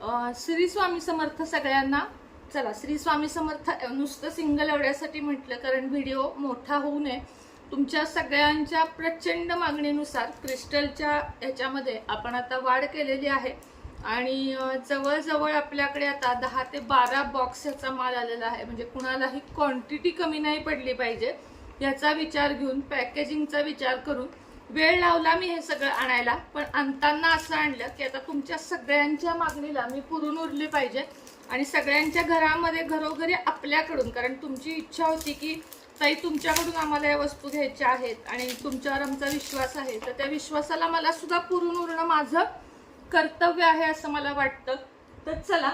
श्री स्वामी समर्थ सगळ्यांना. चला, श्री स्वामी समर्थ नुसतं सिंगल एवढ्यासाठी म्हटलं कारण व्हिडिओ मोठा होऊ नये. तुमच्या सगळ्यांच्या प्रचंड मागणीनुसार क्रिस्टलच्या ह्याच्यामध्ये आपण आता वाढ केलेली आहे आणि जवळजवळ आपल्याकडे आता 10 ते 12 बॉक्स ह्याचा माल आलेला आहे. म्हणजे कुणालाही क्वांटिटी कमी नाही पडली पाहिजे याचा विचार घेऊन, पॅकेजिंगचा विचार करून वेळ लावला मी हे सगळं आणायला. पण आणताना असं आणलं की आता तुमच्या सगळ्यांच्या मागणीला मी पुरून उरली पाहिजे आणि सगळ्यांच्या घरामध्ये घरोघरी आपल्याकडून, कारण तुमची इच्छा होती की ताई तुमच्याकडून आम्हाला या वस्तू घ्यायच्या आहेत आणि तुमच्यावर आमचा विश्वास आहे, तर त्या विश्वासाला मला सुद्धा पुरून उरणं माझं कर्तव्य आहे असं मला वाटतं. तर चला,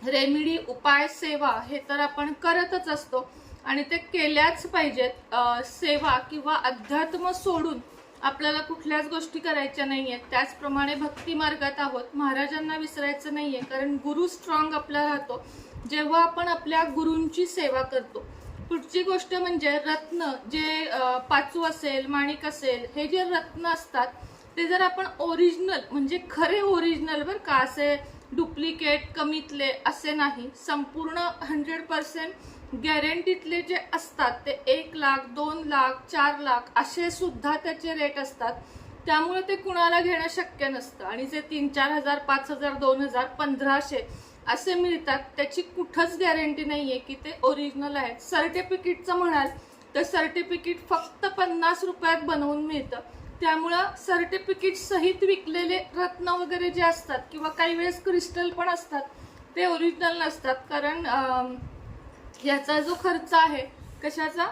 रेमेडी, उपाय, सेवा हे तर आपण करतच असतो आणि ते केल्याच पाहिजेत. सेवा किंवा अध्यात्म सोडून आपल्याला कुठल्याच गोष्टी करायच्या नाहीयेत. त्याचप्रमाणे भक्ती मार्गात आहोत, महाराजांना विसरायचं नाहीये, कारण गुरु स्ट्रॉंग आपला राहतो जेव्हा आपण आपल्या गुरूंची सेवा करतो. पुढची गोष्ट म्हणजे रत्न, जे पाचू असेल, माणिक असेल, हे जे रत्न असतात ते जर आपण ओरिजिनल, म्हणजे खरे ओरिजिनल बरं का, असे डुप्लिकेट कमीतले असे नाही, संपूर्ण 100% गॅरंटीतले जे असतात ते 1 लाख, 2 लाख, 4 लाख असे सुद्धा त्याचे रेट असतात. त्यामुळे ते कुणाला घेणं शक्य नसतं आणि जे 3-4 हजार, 5,000, 2,000, 1,500 असे मिळतात त्याची कुठंच गॅरंटी नाहीये की ते ओरिजिनल आहेत. सर्टिफिकेटचं म्हणाल तर सर्टिफिकेट फक्त 50 रुपयात बनवून मिळतं. त्यामुळं सर्टिफिकेट सहित विकलेले रत्न वगैरे जे असतात किंवा काही वेळेस क्रिस्टल पण असतात ते ओरिजिनल नसतात, कारण याचा जो खर्च आहे कशाचा,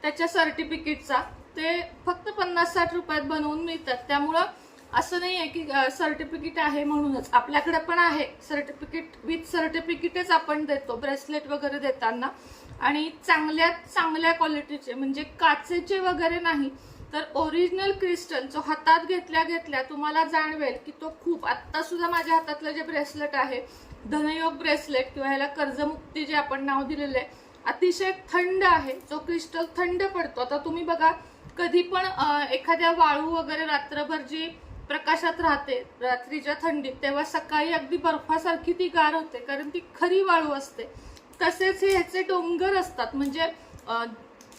त्याच्या सर्टिफिकेटचा, ते फक्त 50-60 रुपयात बनवून मिळतात. त्यामुळं असं नाही आहे की सर्टिफिकेट आहे म्हणूनच. आपल्याकडे पण आहे सर्टिफिकेट, विथ सर्टिफिकेटच आपण देतो ब्रेसलेट वगैरे देताना, आणि चांगल्यात चांगल्या क्वालिटीचे, म्हणजे काचेचे वगैरे नाही, तर ओरिजिनल क्रिस्टल जो हातात घेतल्या घेतल्या तुम्हाला जाणवेल की तो खूप, आत्ता सुद्धा माझ्या हातातलं जे ब्रेसलेट आहे धनयोग ब्रेसलेट किंवा ह्याला कर्जमुक्ती जे आपण नाव दिलेलं आहे, अतिशय थंड आहे. जो क्रिस्टल थंड पडतो, आता तुम्ही बघा कधी पण एखाद्या वाळू वगैरे रात्रभर जी प्रकाशात राहते रात्रीच्या थंडीत, तेव्हा सकाळी अगदी बर्फासारखी ती गार होते, कारण ती खरी वाळू असते. तसेच हे ह्याचे डोंगर असतात, म्हणजे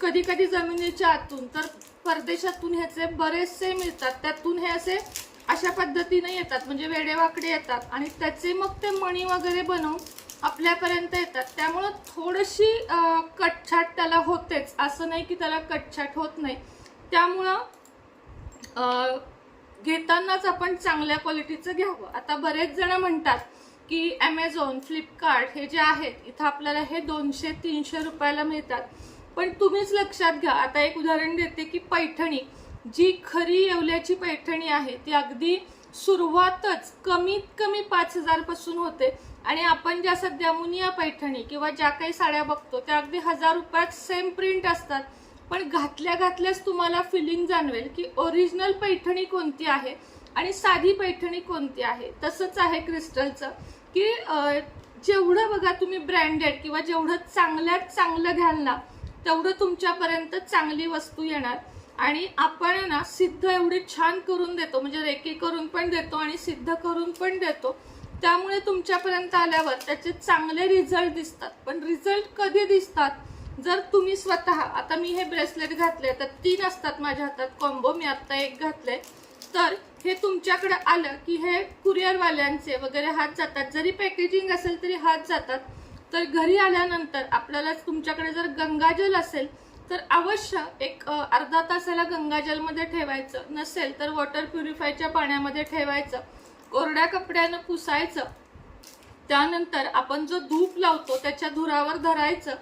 कधी कधी जमिनीच्या आतून तर परदेशातून ह्याचे बरेचसे मिळतात, त्यातून हे असे अशा पद्धतीने येतात, म्हणजे वेडेवाकडे येतात आणि त्याचे मग ते मणी वगैरे बनवून आपल्यापर्यंत येतात. त्यामुळं थोडीशी कटछाट त्याला होतेच, असं नाही की त्याला कटछाट होत नाही. त्यामुळं घेतानाच आपण चांगल्या क्वालिटीचं घ्यावं. आता बरेच जण म्हणतात की ॲमेझॉन, फ्लिपकार्ट हे जे आहेत इथं आपल्याला हे 200-300 रुपयाला मिळतात, पण तुम्हीच लक्षात घ्या. आता एक उदाहरण देते की पैठणी, जी खरी येवल्याची पैठणी आहे ती अगदी सुरुवातच कमीत कमी 5,000 पासून होते आणि आपण ज्या सध्या मुनिया पैठणी किंवा ज्या काही साड्या बघतो त्या अगदी 1,000 रुपयात सेम प्रिंट असतात, पण घातल्या घातल्याच तुम्हाला फिलिंग जाणवेल की ओरिजिनल पैठणी कोणती आहे आणि साधी पैठणी कोणती आहे. तसंच आहे क्रिस्टलचं की जेवढं बघा तुम्ही ब्रँडेड किंवा जेवढं चांगल्यात चांगलं घ्याल ना, तेवढं तुमच्यापर्यंत चांगली वस्तू येणार. आणि आपण ना सिद्ध एवढे छान करून देतो, म्हणजे रेकी करून पण देतो आणि सिद्ध करून पण देतो, त्यामुळे तुमच्यापर्यंत आल्यावर त्याचे चांगले रिझल्ट दिसतात. पण रिझल्ट कधी दिसतात, जर तुम्ही स्वतः, आता मी हे ब्रेसलेट घातले तर 3 असतात माझ्या हातात कॉम्बो, मी आता 1 घातले, तर हे तुमच्याकडे आलं की हे कुरिअरवाल्यांचे वगैरे हात जातात, जरी पॅकेजिंग असेल तरी हात जातात. तर घरी आल्यानंतर आपल्याला, तुमच्याकडे जर गंगाजल असेल तर अवश्य एक अर्धा तासाला गंगाजलमध्ये ठेवायचं, नसेल तर वॉटर प्युरिफायच्या पाण्यामध्ये ठेवायचं, कोरड्या कपड्यानं पुसायचं. त्यानंतर आपण जो धूप लावतो त्याच्या धुरावर धरायचं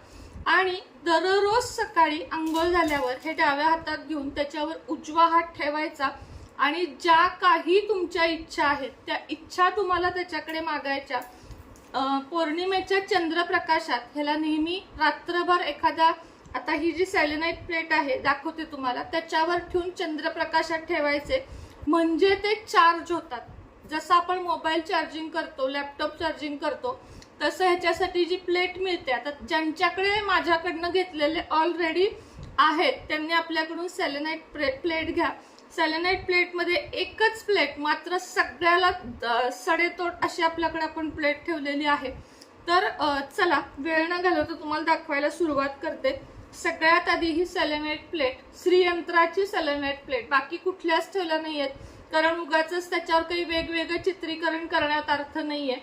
आणि दररोज सकाळी आंघोळ झाल्यावर हे डाव्या हातात घेऊन त्याच्यावर उजवा हात ठेवायचा आणि ज्या काही तुमच्या इच्छा आहेत त्या इच्छा तुम्हाला त्याच्याकडे मागायच्या. पौर्णिमेच्या चंद्रप्रकाशात ह्याला नेहमी रात्रभर एखादा, आता ही जी सेलेनाइट प्लेट आहे दाखवते तुम्हाला, त्याच्यावर ठेवून चंद्रप्रकाशात ठेवायचे, म्हणजे ते चार्ज होतात. जसं आपण मोबाईल चार्जिंग करतो, लॅपटॉप चार्जिंग करतो, तसं ह्याच्यासाठी जी प्लेट मिळते, आता ज्यांच्याकडे माझ्याकडनं घेतलेले ऑलरेडी आहेत त्यांनी आपल्याकडून सेलेनाइट प्लेट घ्या. सेलेनाइट प्लेटमध्ये एकच प्लेट मात्र सगळ्याला सडेतोड अशी आपल्याकडे आपण प्लेट ठेवलेली आहे. तर चला वेळ न घालवता तुम्हाला दाखवायला सुरुवात करते. सगळ्यात आधी ही सेलेनाइट प्लेट, श्रीयंत्राची सेलेनाइट प्लेट, बाकी कुठल्याच ठेवल्या नाहीयेत, कारण उगाच त्याच्यावर काही वेगवेगळं चित्रीकरण करण्यात अर्थ नाहीये.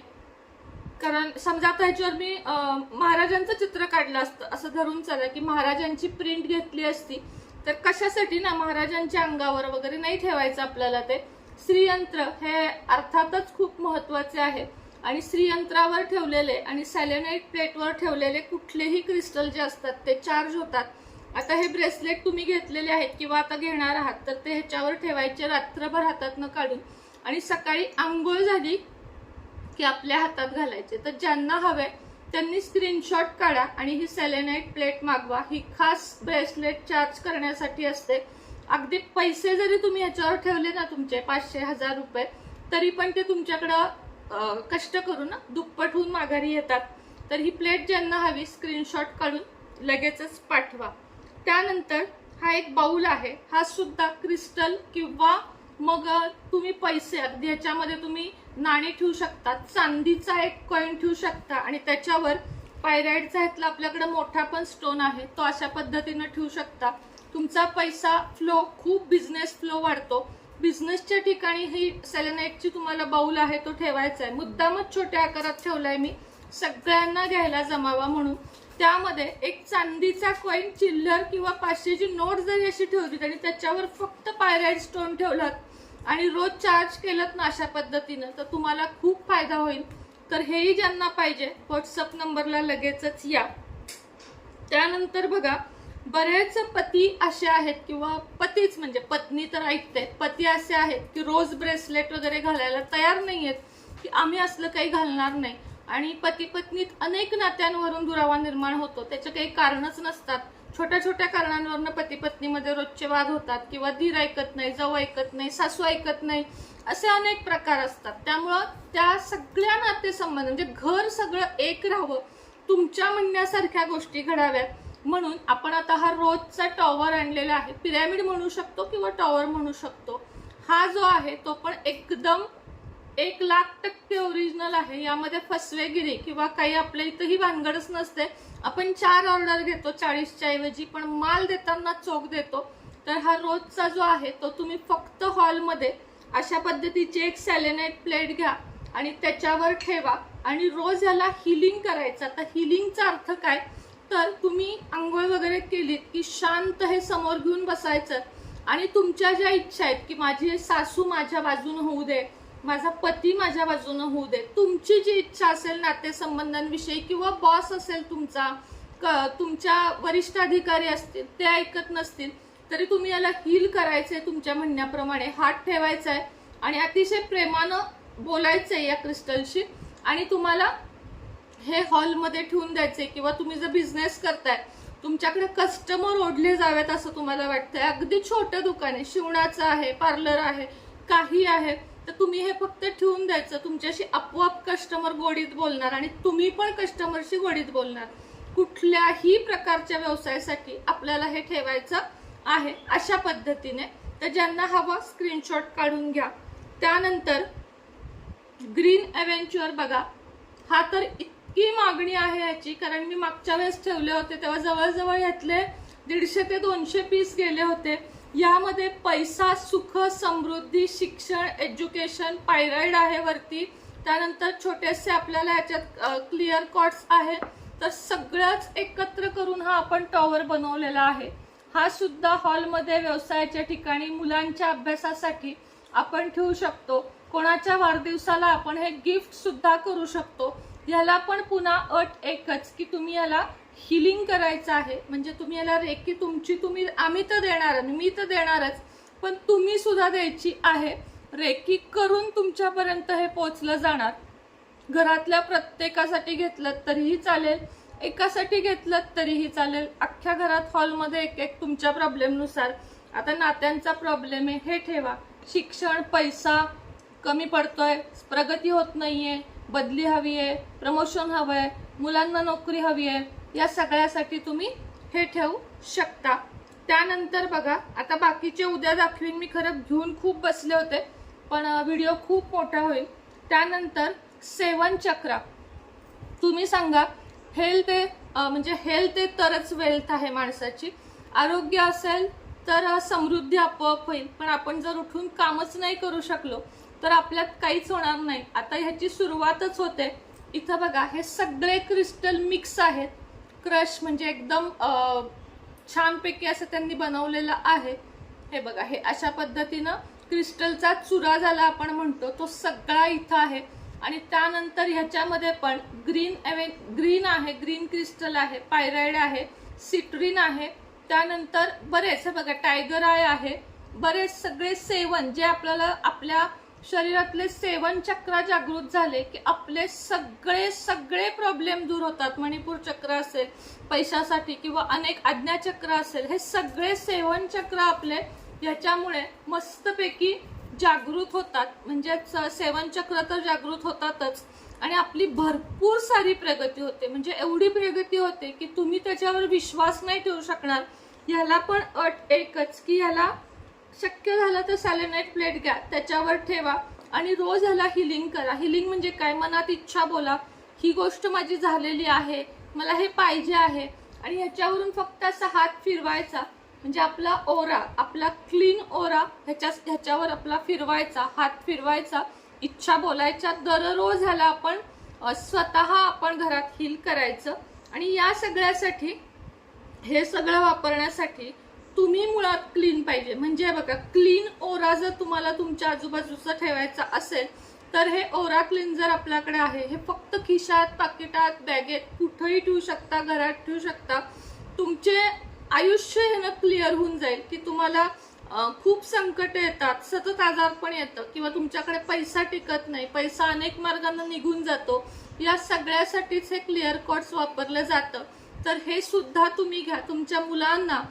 कारण समजा आता ह्याच्यावर मी महाराजांचं चित्र काढलं असतं असं धरून चला की महाराजांची प्रिंट घेतली असती, तर कशासाठी ना महाराजांच्या अंगावर वगैरे नाही ठेवायचं आपल्याला. ते श्रीयंत्र हे अर्थातच खूप महत्वाचे आहे आणि श्रीयंत्रावर ठेवलेले आणि सेलेनाइट प्लेटवर ठेवलेले कुठलेही क्रिस्टल जे असतात ते चार्ज होतात. आता हे ब्रेसलेट तुम्ही घेतलेले आहेत किंवा आता घेणार आहात तर ते ह्याच्यावर ठेवायचे रात्रभर हातातनं काढून, आणि सकाळी आंघोळ झाली की आपल्या हातात घालायचे. तर ज्यांना हवे त्यांनी स्क्रीनशॉट काढा आणि ही सेलेनाइट प्लेट मागवा. ही खास ब्रेसलेट चार्ज करण्यासाठी असते. अगदी पैसे जरी तुम्ही ह्याच्यावर ठेवले ना तुमचे 500-1000 रुपये, तरी पण ते तुमच्याकडं कष्ट करून दुप्पट होऊन माघारी येतात. तर ही प्लेट ज्यांना हवी स्क्रीनशॉट काढून लगेचच पाठवा. त्यानंतर हा एक बाउल आहे, हा सुद्धा क्रिस्टल किंवा मग तुम्ही पैसे, अगदी ह्याच्यामध्ये तुम्ही नाणी ठेवू शकता, चांदीचा एक कॉइन ठेवू शकता आणि त्याच्यावर पायराइडचा ह्यातला आपल्याकडे मोठा पण स्टोन आहे तो अशा पद्धतीने ठेवू शकता. तुमचा पैसा फ्लो, खूप बिझनेस फ्लो वाढतो. बिझनेसच्या ठिकाणी ही सेलेनाइटची तुम्हाला बाउल आहे तो ठेवायचा आहे. मुद्दामच छोट्या आकारात ठेवलाय मी, सगळ्यांना घ्यायला जमावा म्हणून. त्यामध्ये एक चांदीचा कॉइन, चिल्लर किंवा 500ची नोट जरी अशी ठेवली आणि त्याच्यावर फक्त पायराइड स्टोन ठेवलात आणि रोज चार्ज केलं ना अशा पद्धतीनं, तर तुम्हाला खूप फायदा होईल. तर हेही ज्यांना पाहिजे व्हॉट्सअप नंबरला लगेचच या. त्यानंतर बघा, बरेच पती असे आहेत किंवा पतीच म्हणजे पत्नी तर ऐकते, पती असे आहेत की रोज ब्रेसलेट वगैरे घालायला तयार नाहीयेत की आम्ही असलं काही घालणार नाही, आणि पती पत्नीत अनेक नात्यांवरून दुरावा निर्माण होतो. त्याचे काही कारणच नसतात. छोट्या छोट्या कारणांवरून पती पत्नीमध्ये रोजचे वाद होतात किंवा दीर ऐकत नाही, जाऊ ऐकत नाही, सासू ऐकत नाही, असे अनेक प्रकार असतात. त्यामुळं त्या सगळ्या नातेसंबंध म्हणजे घर सगळं एक राहावं, तुमच्या म्हणण्यासारख्या गोष्टी घडाव्यात म्हणून आपण आता हा रोजचा टॉवर आणलेला आहे. पिरॅमिड म्हणू शकतो किंवा टॉवर म्हणू शकतो. हा जो आहे तो पण एकदम 1,00,000% ओरिजिनल आहे. यामध्ये फसवेगिरी किंवा काही आपल्या इथंही भानगडच नसते. आपण 4 ऑर्डर घेतो 40च्या ऐवजी, पण माल देताना चोख देतो. तर हा रोजचा जो आहे तो तुम्ही फक्त हॉलमध्ये अशा पद्धतीची एक सेलेनाइट प्लेट घ्या आणि त्याच्यावर ठेवा आणि रोज याला हिलिंग करायचं. आता हिलिंगचा अर्थ काय, तर तुम्ही आंघोळ वगैरे केलीत की शांत हे समोर घेऊन बसायचं आणि तुमच्या ज्या इच्छा आहेत की माझी सासू माझ्या बाजूने होऊ दे, माझा पती माझ्या बाजूने होऊ दे, तुमची जी इच्छा असेल नातेसंबंधांविषयी किंवा बॉस असेल तुमचा, तुमच्या वरिष्ठ अधिकारी असतील ते ऐकत नसतील तरी तुम्ही याला हील करायचंय. तुमच्या म्हणण्याप्रमाणे हात ठेवायचा आहे आणि अतिशय प्रेमानं बोलायचंय या क्रिस्टलशी आणि तुम्हाला हे हॉलमध्ये ठेवून द्यायचे. किंवा तुम्ही जर बिझनेस करताय, तुमच्याकडे कस्टमर ओढले जावेत असं तुम्हाला वाटतंय, अगदी छोटं दुकान आहे, शिवणाचं आहे, पार्लर आहे, काही आहे, तर तुम्ही हे फक्त ठेवून द्यायचं. तुमच्याशी आपोआप कस्टमर गोडीत बोलणार आणि तुम्ही पण कस्टमरशी गोडीत बोलणार. कुठल्याही प्रकारच्या व्यवसायासाठी आपल्याला हे ठेवायचं आहे अशा पद्धतीने. तर ज्यांना हवं स्क्रीनशॉट काढून घ्या. त्यानंतर ग्रीन ॲव्हेंचर बघा, हा तर इतकी मागणी आहे याची, कारण मी मागच्या वेळेस ठेवले होते तेव्हा जवळजवळ यातले 150 ते 200 पीस गेले होते. यामध्ये पैसा, सुख, समृद्धी, शिक्षण, एज्युकेशन, पायराइड आहे वरती, त्यानंतर छोटेसे आपल्याला याच्यात क्लिअर कॉर्ड्स आहे. तर सगळंच एकत्र करून हा आपण टॉवर बनवलेला आहे. हा सुद्धा हॉलमध्ये, व्यवसायाच्या ठिकाणी, मुलांच्या अभ्यासासाठी आपण ठेवू शकतो. कोणाच्या वाढदिवसाला आपण हे गिफ्ट सुद्धा करू शकतो. याला पण पुन्हा अट एकच की तुम्ही याला हिलिंग करायचं आहे. म्हणजे तुम्ही याला रेकी तुमची तुम्ही, आम्ही तर देणार, मी तर देणारच, पण तुम्ही सुद्धा द्यायची आहे. रेकी करून तुमच्यापर्यंत हे पोहोचलं जाणार. घरातल्या प्रत्येकासाठी घेतलं तरीही चालेल, एकासाठी घेतलं तरीही चालेल. अख्ख्या घरात हॉलमध्ये एक एक तुमच्या प्रॉब्लेमनुसार. आता नात्यांचा प्रॉब्लेम आहे, हे ठेवा. शिक्षण, पैसा कमी पडतोय, प्रगती होत नाहीये, बदली हवी आहे, प्रमोशन हवं आहे, मुलांना नोकरी हवी आहे, या सगळ्यासाठी तुम्ही हे ठेवू शकता. त्यानंतर बघा, आता बाकीचे उद्या दाखवीन मी, खरं घेऊन खूप बसले होते पण व्हिडिओ खूप मोठा होईल. त्यानंतर 7 चक्रा. तुम्ही सांगा, हेल्थ आहे म्हणजे हेल्थ आहे तरच वेल्थ आहे माणसाची. आरोग्य असेल तर समृद्धी आपोआप होईल. पण आपण जर उठून कामच नाही करू शकलो तर आपल्यात काहीच होणार नाही. आता ह्याची सुरुवातच होते. इथं बघा, हे सगळे क्रिस्टल मिक्स आहेत. क्रश म्हणजे एकदम छानपैकी असं त्यांनी बनवलेलं आहे. हे बघा, हे अशा पद्धतीनं क्रिस्टलचा चुरा झाला आपण म्हणतो, तो सगळा इथं आहे. आणि त्यानंतर ह्याच्यामध्ये पण ग्रीन आहे, ग्रीन क्रिस्टल आहे, पायराइड आहे, सिट्रीन आहे. त्यानंतर बरेच, हे बघा, टायगर आय आहे. बरेच सगळे 7 जे आपल्याला आपल्या शरीरातले 7 चक्र जागृत झाले की आपले सगळे सगळे प्रॉब्लेम दूर होतात. मणिपूर चक्र असेल पैशासाठी किंवा अनेक आज्ञा चक्र असेल, हे सगळे 7 चक्र आपले याच्यामुळे मस्तपैकी जागृत होतात. म्हणजेच 7 चक्र तर जागृत होतातच आणि आपली भरपूर सारी प्रगती होते. म्हणजे एवढी प्रगती होते की तुम्ही त्याच्यावर विश्वास नाही ठेवू शकणार. ह्याला पण अट एकच की ह्याला शक्य झालं तर सॅलेनाइट प्लेट घ्या, त्याच्यावर ठेवा आणि रोज ह्याला हिलिंग करा. हिलिंग म्हणजे काय? मनात इच्छा बोला, ही गोष्ट माझी झालेली आहे, मला हे पाहिजे आहे, आणि ह्याच्यावरून फक्त असा हात फिरवायचा. म्हणजे आपला ओरा, आपला क्लीन ओरा ह्याच्यावर आपला फिरवायचा, हात फिरवायचा, इच्छा बोलायच्या. दररोज ह्याला आपण स्वतः आपण घरात हिल करायचं. आणि या सगळ्यासाठी, हे सगळं वापरण्यासाठी तुम्ही मुळात क्लीन पाहिजे. म्हणजे बघा, क्लीन ओरा जर तुम्हाला तुमच्या आजूबाजूचा ठेवायचा असेल तर हे ओरा क्लीन्झर आपल्याकडे आहे. हे फक्त खिशात, पाकिटात, बॅगेत कुठेही ठेवू शकता, घरात ठेवू शकता. तुमचे आयुष्य हे क्लिअर होऊन जाईल की तुम्हाला खूप संकट येतात, सतत आजारपण येतं किंवा तुमच्याकडे पैसा टिकत नाही, पैसा अनेक मार्गाने निघून जातो. या सगळ्यासाठीच हे क्लिअर कॉट्स वापरलं जातं. तर हे सुद्धा तुम्ही घ्या. तुमच्या मुलांना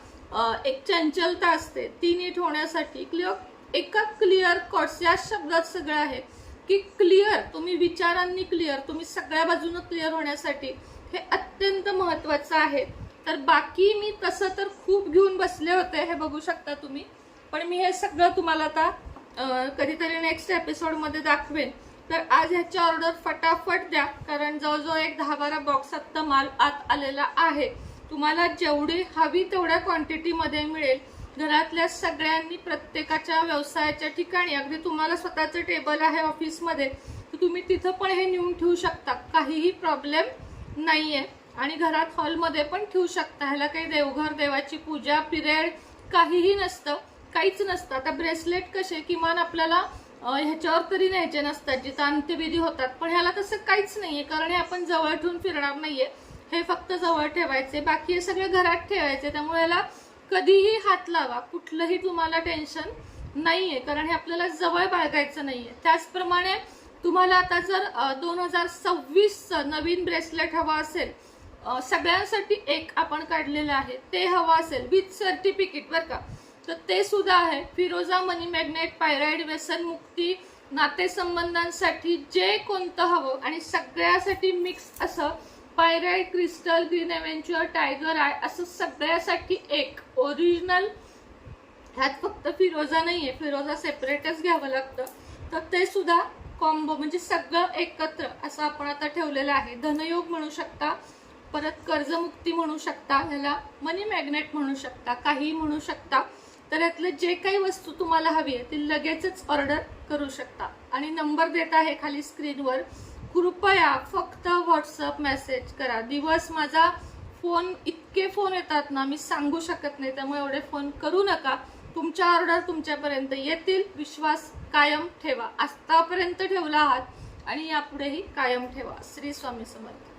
एक चंचलता असते, ती नीट होण्यासाठी एका क्लिअर कॉट्स या शब्दात सगळं आहे की क्लिअर, तुम्ही विचारांनी क्लिअर, तुम्ही सगळ्या बाजूने क्लिअर होण्यासाठी हे अत्यंत महत्वाचं आहे. तर बाकी मी तसं तर खूप घेऊन बसले होते, हे बघू शकता तुम्ही. पण मी हे सगळं तुम्हाला आता कधीतरी नेक्स्ट एपिसोड मध्ये दाखवेन. तर आज ह्याची ऑर्डर फटाफट द्या, कारण जवळजवळ एक 10-12 बॉक्स आत्ता माल आत आलेला आहे. तुम्हाला जेवढी हवी तेवढ्या क्वांटिटी मध्ये मिळेल. घरातल्या सगळ्यांनी, प्रत्येकाच्या व्यवसायाच्या ठिकाणी, अगदी तुम्हाला स्वतःचं टेबल आहे ऑफिसमध्ये तर तुम्ही तिथं पण हे नेऊन ठेवू शकता, काहीही प्रॉब्लेम नाहीये. आणि घरात हॉलमध्ये पण ठेवू शकता. ह्याला काही देवघर, देवाची पूजा, पिरियड काहीही नसतं, काहीच नसतं. आता ब्रेसलेट कसे किमान आपल्याला ह्याच्यावर तरी न्यायचे नसतात जिथं अंत्यविधी होतात, पण ह्याला तसं काहीच नाहीये, कारण हे आपण जवळ ठेवून फिरणार नाहीये. हे फक्त जवळ ठेवायचे, बाकी हे सगळे घरात ठेवायचे. त्यामुळे याला कधीही हात लावा, कुठलंही तुम्हाला टेन्शन नाहीये, कारण हे आपल्याला जवळ बाळगायचं नाहीये. त्याचप्रमाणे तुम्हाला आता जर 2026 नवीन ब्रेसलेट हवा असेल, सगळ्यांसाठी एक आपण काढलेलं आहे, ते हवा असेल विथ सर्टिफिकेट बरं का, तर ते सुद्धा आहे. फिरोजा मनी मॅग्नेट, पायराइड, व्यसन मुक्ती, नातेसंबंधांसाठी जे कोणतं हवं आणि सगळ्यासाठी मिक्स असं pyrite, crystal, green aventurine, tiger eye असं सगळ्यासाठी एक ओरिजिनल. ह्यात फक्त फिरोजा नाहीये, फिरोजा सेपरेटच घ्यावं लागतं. तर ते सुद्धा कॉम्बो म्हणजे सगळं एकत्र असं आपण आता ठेवलेलं आहे. धनयोग म्हणू शकता, परत कर्जमुक्ती म्हणू शकता, ह्याला मनी मॅग्नेट म्हणू शकता, काही म्हणू शकता. तर यातलं जे काही वस्तू तुम्हाला हवी आहे ती लगेचच ऑर्डर करू शकता. आणि नंबर देत आहे खाली स्क्रीनवर. कृपया फक्त व्हॉट्सअप मेसेज करा. दिवस माझा फोन, इतके फोन येतात ना, मी सांगू शकत नाही. त्यामुळे एवढे फोन करू नका. तुमच्या ऑर्डर तुमच्यापर्यंत येतील. विश्वास कायम ठेवा. आतापर्यंत ठेवला आहात आणि यापुढेही कायम ठेवा. श्री स्वामी समर्थ.